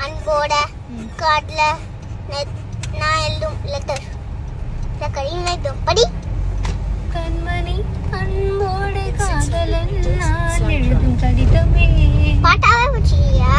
அன்போட கார்ட்ல நான் எழுதும் லெட்டர் கடிதம் எழுதும் படி. கண்மணி அன்போடு காதலன் நான் எழுதும் கடிதமே. பாட்டாவே வச்சியா?